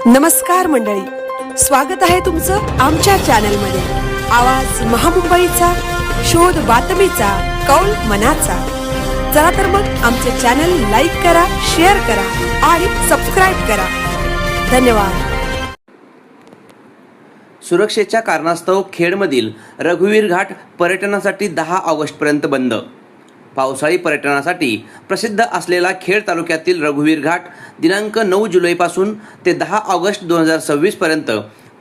नमस्कार मंडळी, स्वागत आहे तुमचं आमच्या चॅनलमध्ये। आवाज महामुंबईचा, शोध बातमीचा, कौल मनाचा। चला तर मग आमचे चॅनल लाईक करा, शेअर करा आणि सबस्क्राइब करा। धन्यवाद। सुरक्षेच्या कारणास्तव खेडमधील रघुवीर घाट पर्यटनासाठी 10 ऑगस्टपर्यंत बंद। पावसाळी पर्यटनासाठी प्रसिद्ध असलेला खेड तालुक्यातील रघुवीर घाट दिनांक 9 जुलैपासून ते 10 ऑगस्ट 2026 पर्यंत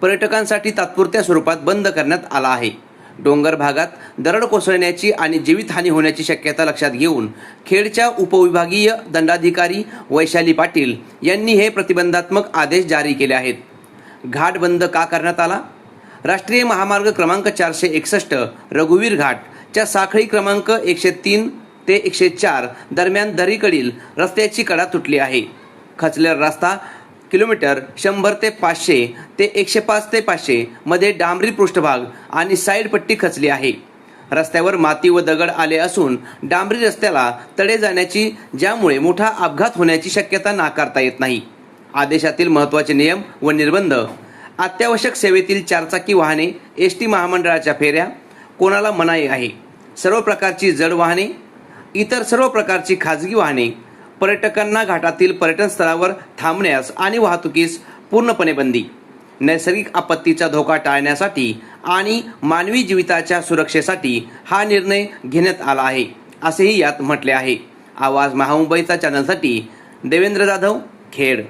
पर्यटकांसाठी तात्पुरत्या स्वरूपात बंद करण्यात आला आहे। डोंगर भागात दरड कोसळण्याची आणि जीवितहानी होण्याची शक्यता लक्षात घेऊन खेडच्या उपविभागीय दंडाधिकारी वैशाली पाटील यांनी हे प्रतिबंधात्मक आदेश जारी केले आहेत। घाट बंद का करण्यात आला? राष्ट्रीय महामार्ग क्रमांक 461 रघुवीर घाटच्या साखळी क्रमांक 103 ते 104 दरम्यान दरीकडील रस्त्याची कडा तुटली आहे। खचलेला रस्ता किलोमीटर 100 ते 500 ते 105 ते 500 मध्ये डांबरी पृष्ठभाग आणि साईड पट्टी खचली आहे। रस्त्यावर माती व दगड आले असून डांबरी रस्त्याला तडे जाण्याची, ज्यामुळे मोठा अपघात होण्याची शक्यता नाकारता येत नाही। आदेशातील महत्त्वाचे नियम व निर्बंध: अत्यावश्यक सेवेतील 4 चाकी वाहने, एसटी महामंडळाच्या फेऱ्या, कोणाला मनाई आहे। सर्व प्रकारची जड वाहने, इतर सर्व प्रकारची खाजगी वाहने, पर्यटकांना घाटातील पर्यटन स्थळावर थांबण्यास आणि वाहतुकीस पूर्णपणे बंदी। नैसर्गिक आपत्तीचा धोका टाळण्यासाठी आणि मानवी जीविताच्या सुरक्षेसाठी हा निर्णय घेण्यात आला आहे, असेही यात म्हटले आहे। आवाज महामुंबईचा चॅनलसाठी देवेंद्र जाधव, खेड।